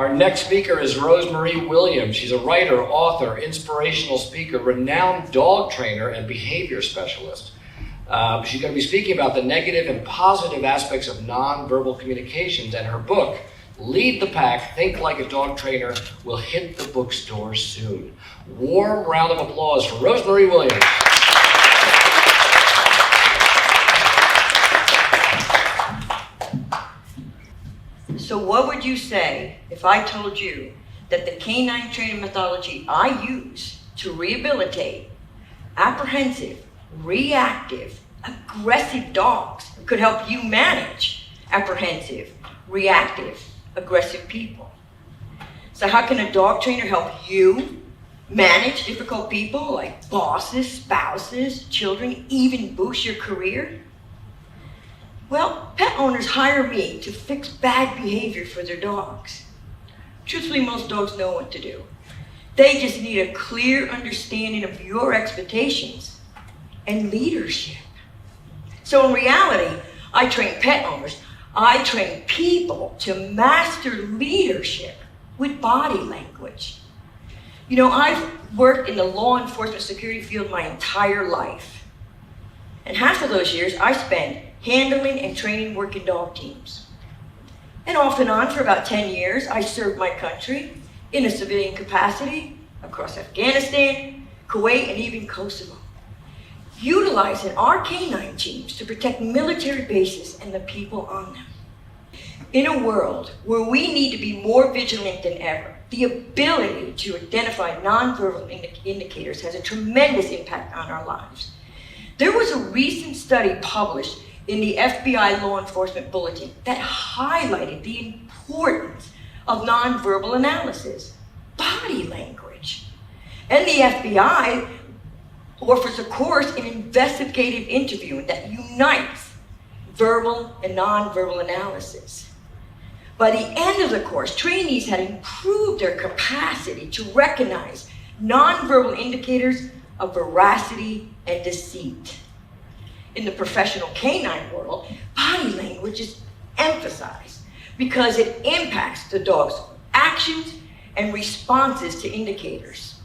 Our next speaker is Rosemaire Williams. She's a writer, author, inspirational speaker, renowned dog trainer, and behavior specialist. She's going to be speaking about the negative and positive aspects of nonverbal communications, and her book, Lead the Pack, Think Like a Dog Trainer, will hit the bookstore soon. Warm round of applause for Rosemaire Williams. So what would you say if I told you that the canine training methodology I use to rehabilitate apprehensive, reactive, aggressive dogs could help you manage apprehensive, reactive, aggressive people? So how can a dog trainer help you manage difficult people like bosses, spouses, children, even boost your career? Well, pet owners hire me to fix bad behavior for their dogs. Truthfully, most dogs know what to do. They just need a clear understanding of your expectations and leadership. So in reality, I train pet owners. I train people to master leadership with body language. You know, I've worked in the law enforcement security field my entire life. And half of those years I spent handling and training working dog teams. And off and on for about 10 years, I served my country in a civilian capacity across Afghanistan, Kuwait, and even Kosovo, utilizing our canine teams to protect military bases and the people on them. In a world where we need to be more vigilant than ever, the ability to identify nonverbal indicators has a tremendous impact on our lives. There was a recent study published in the FBI Law Enforcement Bulletin that highlighted the importance of nonverbal analysis, body language. And the FBI offers a course in investigative interviewing that unites verbal and nonverbal analysis. By the end of the course, trainees had improved their capacity to recognize nonverbal indicators of veracity and deceit. In the professional canine world, body language is emphasized because it impacts the dog's actions and responses to indicators.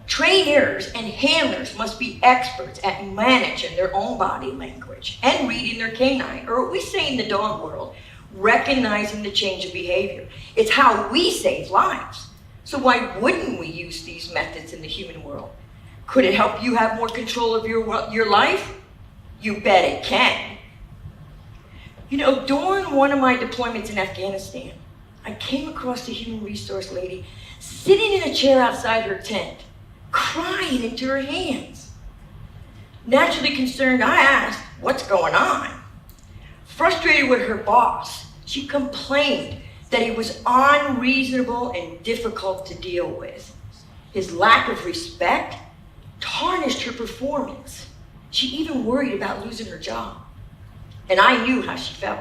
Trainers and handlers must be experts at managing their own body language and reading their canine, or what we say in the dog world, recognizing the change of behavior. It's how we save lives. So why wouldn't we use these methods in the human world? Could it help you have more control of your life? You bet it can. You know, during one of my deployments in Afghanistan, I came across a human resource lady sitting in a chair outside her tent, crying into her hands. Naturally concerned, I asked, "What's going on?" Frustrated with her boss, she complained that he was unreasonable and difficult to deal with. His lack of respect tarnished her performance. She even worried about losing her job. And I knew how she felt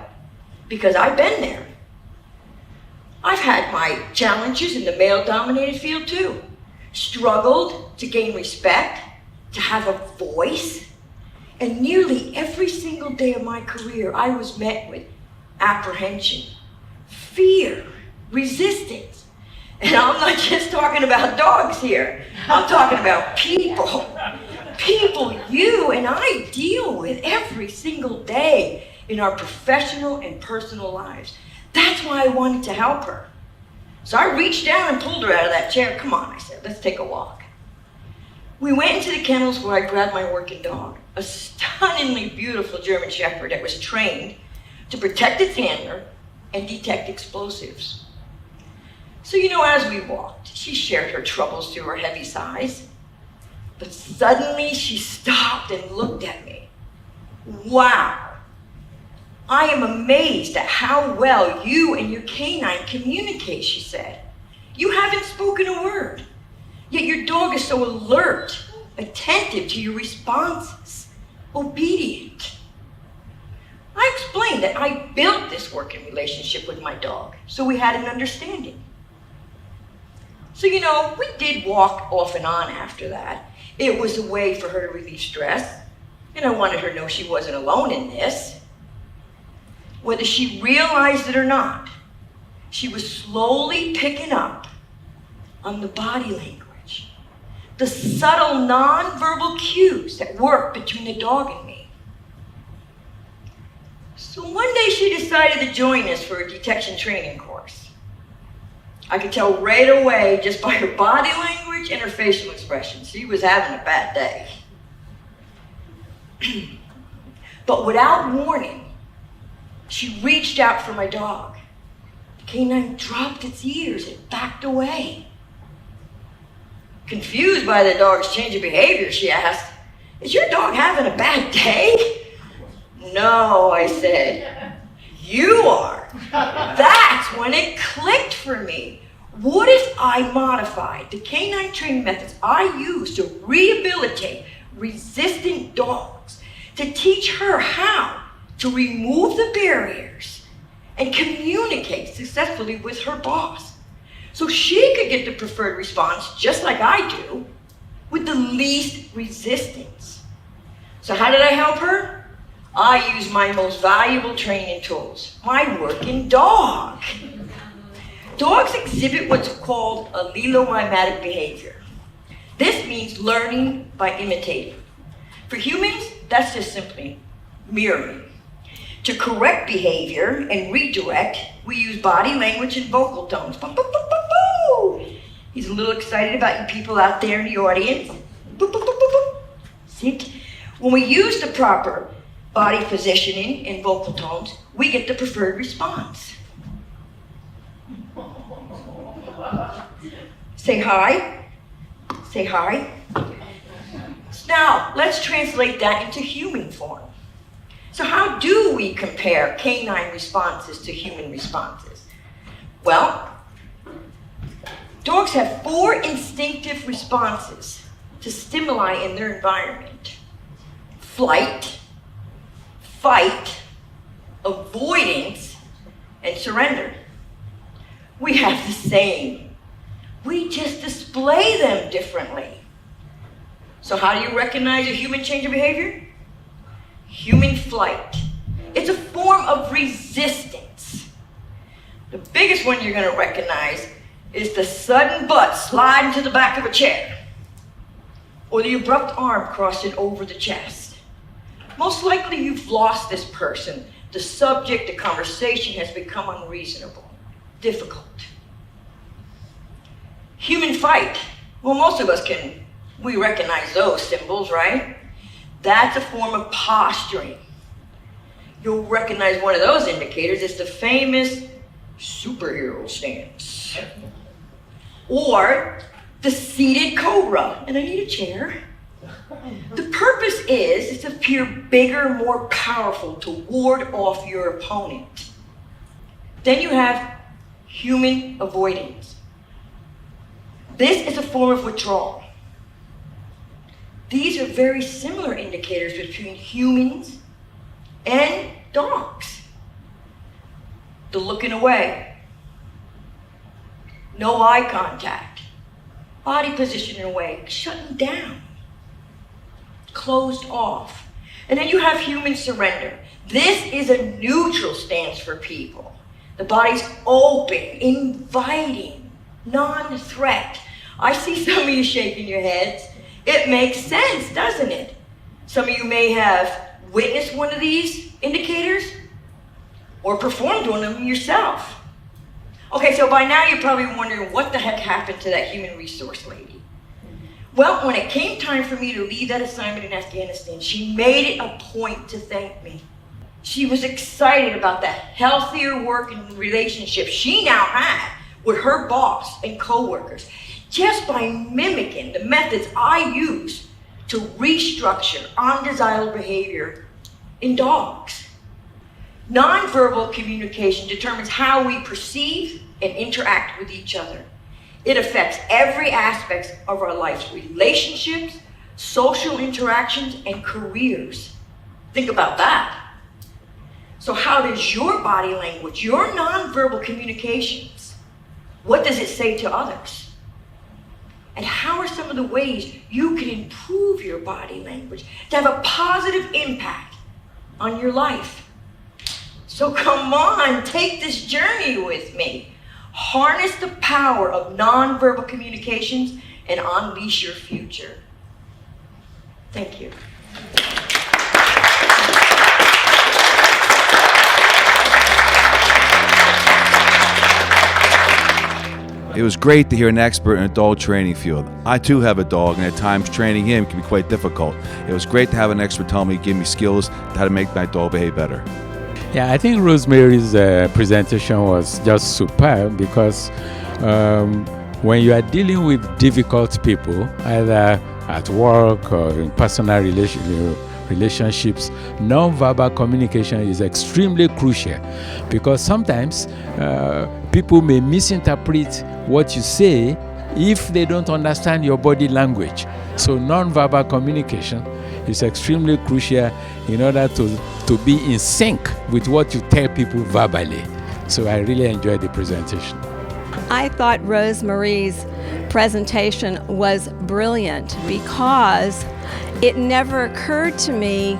because I've been there. I've had my challenges in the male-dominated field too. Struggled to gain respect, to have a voice. And nearly every single day of my career, I was met with apprehension, fear, resistance. And I'm not just talking about dogs here. I'm talking about people. People you and I deal with every single day in our professional and personal lives. That's why I wanted to help her. So I reached down and pulled her out of that chair. "Come on," I said, "let's take a walk." We went into the kennels where I grabbed my working dog, a stunningly beautiful German Shepherd that was trained to protect its handler and detect explosives. So, you know, as we walked, she shared her troubles through her heavy sighs. But suddenly she stopped and looked at me. "Wow, I am amazed at how well you and your canine communicate," she said. "You haven't spoken a word, yet your dog is so alert, attentive to your responses, obedient." I explained that I built this working relationship with my dog, so we had an understanding. So, you know, we did walk off and on after that. It was a way for her to relieve stress, and I wanted her to know she wasn't alone in this. Whether she realized it or not, she was slowly picking up on the body language, the subtle nonverbal cues that work between the dog and me. So one day she decided to join us for a detection training course. I could tell right away just by her body language and her facial expression. She was having a bad day. But without warning, she reached out for my dog. The canine dropped its ears and backed away. Confused by the dog's change of behavior, she asked, "Is your dog having a bad day?" "No," I said. "You are." That's when it clicked for me. What if I modified the canine training methods I use to rehabilitate resistant dogs to teach her how to remove the barriers and communicate successfully with her boss so she could get the preferred response just like I do with the least resistance? So how did I help her? I use my most valuable training tools, my working dog. Dogs exhibit what's called a allelomimetic behavior. This means learning by imitating. For humans, that's just simply mirroring. To correct behavior and redirect, we use body language and vocal tones. Boo, boo, boo, boo, boo. He's a little excited about you people out there in the audience. Boo, boo, boo, boo, boo. Sit. When we use the proper body positioning and vocal tones, we get the preferred response. Say hi. Say hi. Now, let's translate that into human form. So how do we compare canine responses to human responses? Well, dogs have 4 instinctive responses to stimuli in their environment: flight, fight, avoidance, and surrender. We have the same. We just display them differently. So how do you recognize a human change of behavior? Human flight. It's a form of resistance. The biggest one you're going to recognize is the sudden butt slide into the back of a chair, or the abrupt arm crossing over the chest. Most likely you've lost this person. The subject, the conversation has become unreasonable, difficult. Human fight. Well, most of us we recognize those symbols, right? That's a form of posturing. You'll recognize one of those indicators. It's the famous superhero stance. Or the seated cobra. And I need a chair. The purpose is to appear bigger, more powerful, to ward off your opponent. Then you have human avoidance. This is a form of withdrawal. These are very similar indicators between humans and dogs. The looking away, no eye contact, body positioning away, shutting down, closed off. And then you have human surrender. This is a neutral stance for people. The body's open, inviting, non-threat. I see some of you shaking your heads. It makes sense, doesn't it? Some of you may have witnessed one of these indicators or performed one of them yourself. Okay, so by now you're probably wondering what the heck happened to that human resource lady. Well, when it came time for me to leave that assignment in Afghanistan, she made it a point to thank me. She was excited about the healthier working relationship she now had with her boss and coworkers, just by mimicking the methods I use to restructure undesirable behavior in dogs. Nonverbal communication determines how we perceive and interact with each other. It affects every aspect of our lives: relationships, social interactions, and careers. Think about that. So how does your body language, your nonverbal communications, what does it say to others? And how are some of the ways you can improve your body language to have a positive impact on your life? So come on, take this journey with me. Harness the power of nonverbal communications and unleash your future. Thank you. It was great to hear an expert in a dog training field. I too have a dog, and at times training him can be quite difficult. It was great to have an expert tell me, give me skills how to make my dog behave better. Yeah, I think Rosemary's presentation was just superb because when you are dealing with difficult people, either at work or in personal relationships, non-verbal communication is extremely crucial because sometimes people may misinterpret what you say if they don't understand your body language. So non-verbal communication is extremely crucial in order to be in sync with what you tell people verbally. So I really enjoyed the presentation. I thought Rosemarie's presentation was brilliant because it never occurred to me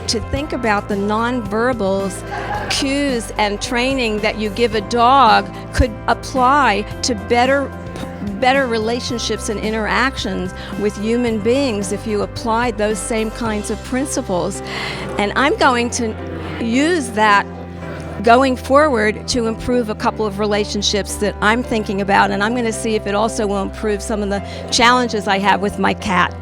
to think about the nonverbals, cues, and training that you give a dog could apply to better relationships and interactions with human beings if you applied those same kinds of principles. And I'm going to use that going forward to improve a couple of relationships that I'm thinking about, and I'm going to see if it also will improve some of the challenges I have with my cat.